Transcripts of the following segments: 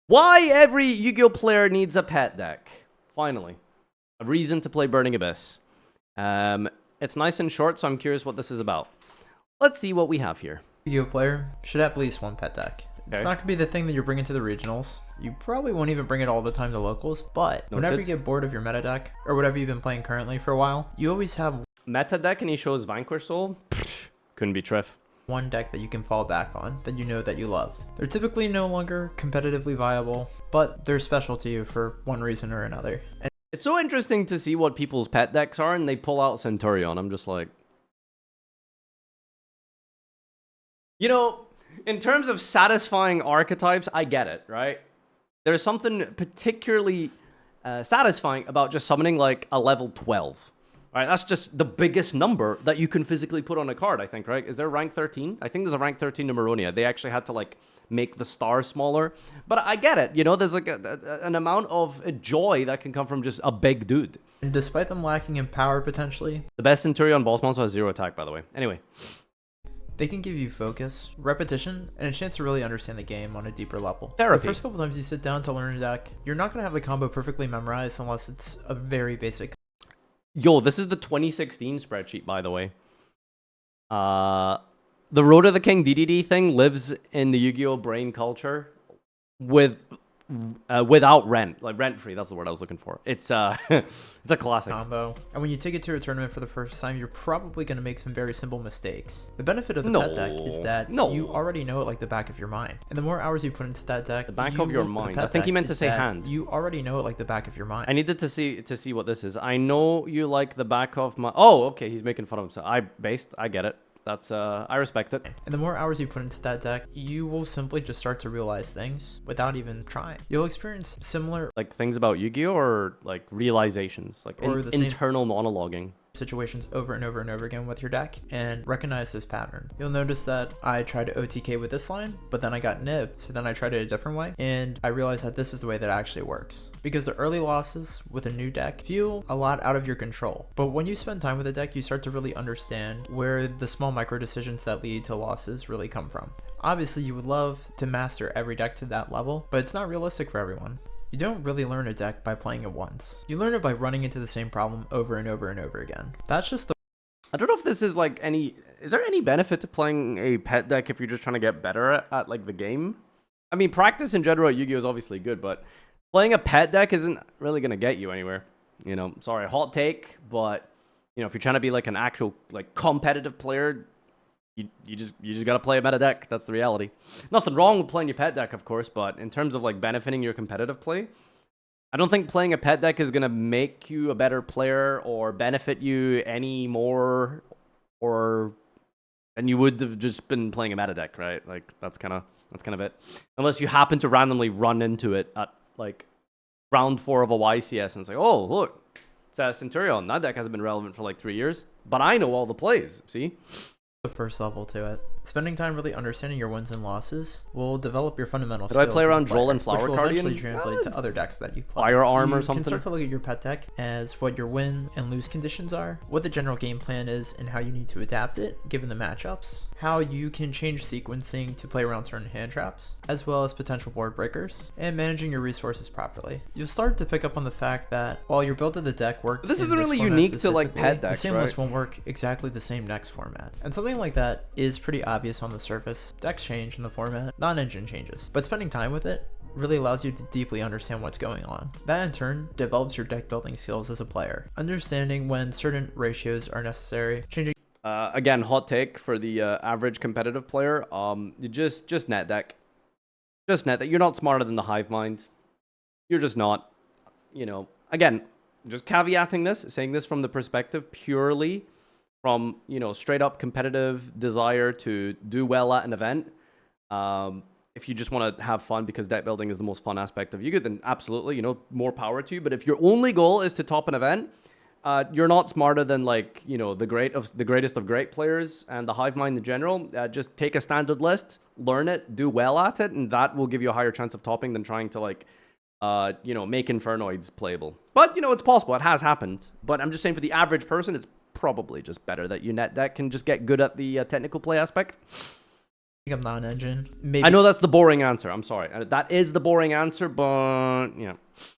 Why every Yu-Gi-Oh player needs a pet deck. Finally. A reason to play Burning Abyss. It's nice and short, so I'm curious what this is about. Let's see what we have here. Yu-Gi-Oh player should have at least one pet deck. It's not going to be the thing that you're bringing to the regionals. You probably won't even bring it all the time to locals, but whenever you get bored of your meta deck, or whatever you've been playing currently for a while, you always have meta deck and he shows Vanquish Soul? Couldn't be Triff. One deck that you can fall back on, that you know that you love. They're typically no longer competitively viable, but they're special to you for one reason or another. And it's so interesting to see what people's pet decks are, and they pull out Centurion. I'm just like... You know, in terms of satisfying archetypes, I get it, right? There's something particularly satisfying about just summoning like a level 12. Right, that's just the biggest number that you can physically put on a card, I think, right? Is there rank 13? I think there's a rank 13 Numeronia. They actually had to, like, make the star smaller. But I get it, you know? There's, like, an amount of joy that can come from just a big dude. And despite them lacking in power, potentially... The best Centurion boss monster has 0 attack, by the way. Anyway. They can give you focus, repetition, and a chance to really understand the game on a deeper level. Therapy. The first couple times you sit down to learn a deck, you're not going to have the combo perfectly memorized unless it's a very basic... Yo, this is the 2016 spreadsheet, by the way. The Road of the King DDD thing lives in the Yu-Gi-Oh brain culture without rent. Like, rent-free, that's the word I was looking for. It's it's a classic. Combo. And when you take it to a tournament for the first time, you're probably going to make some very simple mistakes. The benefit of the pet deck is that you already know it like the back of your mind. And the more hours you put into that deck... The back of your mind. I think he meant to say hand. You already know it like the back of your mind. I needed to see what this is. I know you like the back of my... Oh, okay, he's making fun of himself. I get it. That's, I respect it. And the more hours you put into that deck, you will simply just start to realize things without even trying. You'll experience similar... Like things about Yu-Gi-Oh or like realizations? Like internal monologuing? Situations over and over and over again with your deck and recognize this pattern. You'll notice that I tried to OTK with this line, but then I got nibbed, so then I tried it a different way, and I realized that this is the way that actually works. Because the early losses with a new deck feel a lot out of your control, but when you spend time with a deck, you start to really understand where the small micro decisions that lead to losses really come from. Obviously, you would love to master every deck to that level, but it's not realistic for everyone. You don't really learn a deck by playing it once. You learn it by running into the same problem over and over and over again. That's just the... I don't know if this is like any... Is there any benefit to playing a pet deck if you're just trying to get better at like the game? I mean, practice in general at Yu-Gi-Oh is obviously good, but playing a pet deck isn't really going to get you anywhere. You know, sorry, hot take, but you know, if you're trying to be like an actual like competitive player, you just gotta play a meta deck. That's the reality. Nothing wrong with playing your pet deck, of course, but in terms of like benefiting your competitive play, I don't think playing a pet deck is gonna make you a better player or benefit you any more than you would have just been playing a meta deck, right? Like that's kind of it. Unless you happen to randomly run into it at like round 4 of a YCS and it's like, oh look, it's a Centurion. That deck hasn't been relevant for like 3 years, but I know all the plays. See. The first level to it. Spending time really understanding your wins and losses will develop your fundamental skills. Did I play around Droll and Flower Guardian? Which will eventually translate to other decks that you play. Firearm or something? You can start to look at your pet deck as what your win and lose conditions are, what the general game plan is, and how you need to adapt it given the matchups, how you can change sequencing to play around certain hand traps, as well as potential board breakers, and managing your resources properly. You'll start to pick up on the fact that while your build of the deck works, this isn't really unique to like pet decks, the same list won't work exactly the same next format. And something like that is pretty obvious on the surface. Decks change in the format, non-engine changes, but spending time with it really allows you to deeply understand what's going on. That in turn develops your deck building skills as a player, understanding when certain ratios are necessary, changing. Again, hot take for the average competitive player. You just net deck. Just net deck. You're not smarter than the hive mind. You're just not. You know, again, just caveating this, saying this from the perspective purely from, you know, straight up competitive desire to do well at an event. If you just want to have fun because deck building is the most fun aspect of Yu-Gi-Oh, then absolutely, you know, more power to you. But if your only goal is to top an event, you're not smarter than, like, you know, the greatest of great players and the hive mind in general. Just take a standard list, learn it, do well at it, and that will give you a higher chance of topping than trying to, like, you know, make Infernoids playable. But, you know, it's possible. It has happened. But I'm just saying for the average person, it's probably just better that you net deck can just get good at the technical play aspect. of non-engine. Maybe I know that's the boring answer. I'm sorry. That is the boring answer, but yeah.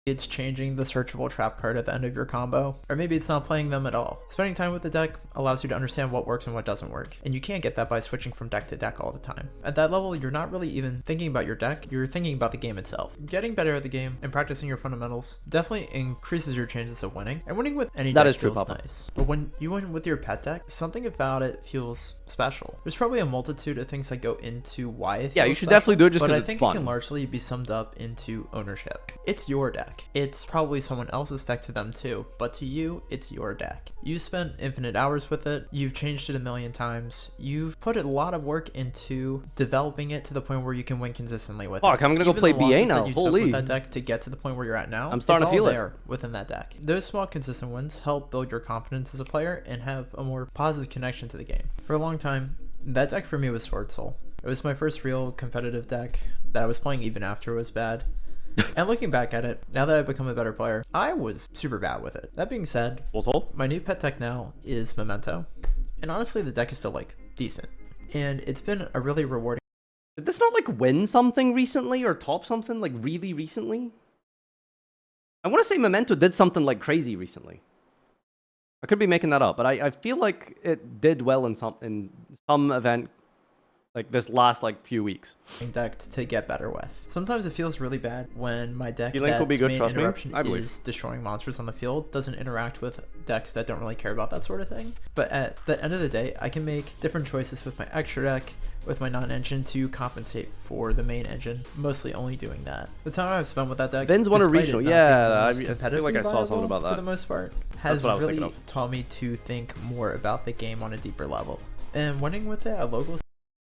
it's changing the searchable trap card at the end of your combo, or maybe it's not playing them at all. Spending time with the deck allows you to understand what works and what doesn't work, and you can't get that by switching from deck to deck all the time. At that level, you're not really even thinking about your deck, you're thinking about the game itself. Getting better at the game and practicing your fundamentals definitely increases your chances of winning, and winning with any deck feels nice. But when you win with your pet deck, something about it feels special. There's probably a multitude of things that go into why it feels you should special, definitely do it just but because I it's think fun. it can largely be summed up into ownership. It's your deck. It's probably someone else's deck to them too, but to you, it's your deck. You spent infinite hours with it, you've changed it a million times, you've put a lot of work into developing it to the point where you can win consistently with it. Fuck, I'm gonna go play BA now. Holy. With that deck to get to the point where you're at now, I'm starting to feel it there within that deck. Those small consistent wins help build your confidence as a player and have a more positive connection to the game. For a long time, that deck for me was Sword Soul. It was my first real competitive deck that I was playing even after it was bad. And looking back at it, now that I've become a better player, I was super bad with it. That being said, my new pet deck now is Memento. And honestly, the deck is still like decent. And it's been a really rewarding. Did this not like win something recently or top something like really recently? I want to say Memento did something like crazy recently. I could be making that up, but I feel like it did well in some event like this last like few weeks. Deck to get better with. Sometimes it feels really bad when my deck that's will be good, main interruption I believe. is destroying monsters on the field, doesn't interact with decks that don't really care about that sort of thing. But at the end of the day, I can make different choices with my extra deck, with my non-engine to compensate for the main engine, mostly only doing that. The time I've spent with that deck, Vin's won a regional, yeah, I feel like I saw something about that. For the most part, has really taught me to think more about the game on a deeper level. And winning with it at locals.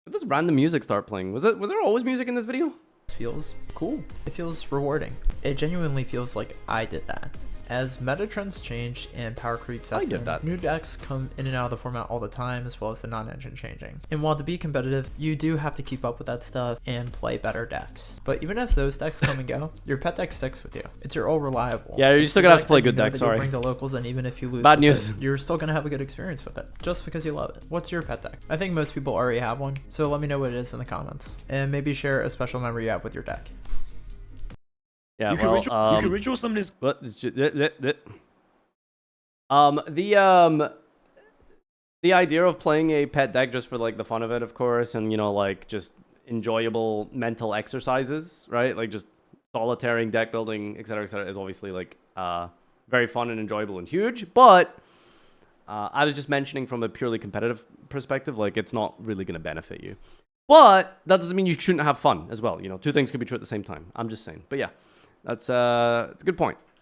Did this random music start playing? Was there always music in this video? Feels cool. It feels rewarding. It genuinely feels like I did that. As meta trends change and power creep sets in, new decks come in and out of the format all the time, as well as the non-engine changing. And while to be competitive, you do have to keep up with that stuff and play better decks. But even as those decks come and go, your pet deck sticks with you. It's your all reliable. Yeah, you're still gonna have to play good decks, sorry. Bring to locals, and even if you lose bad news, you're still gonna have a good experience with it, just because you love it. What's your pet deck? I think most people already have one, so let me know what it is in the comments. And maybe share a special memory you have with your deck. Yeah, you can ritual summon this. What? The idea of playing a pet deck just for like the fun of it, of course, and you know, like just enjoyable mental exercises, right? Like just solitaire deck building, etc., is obviously like very fun and enjoyable and huge. But I was just mentioning from a purely competitive perspective, like it's not really going to benefit you. But that doesn't mean you shouldn't have fun as well. You know, two things can be true at the same time. I'm just saying. But yeah. It's a good point.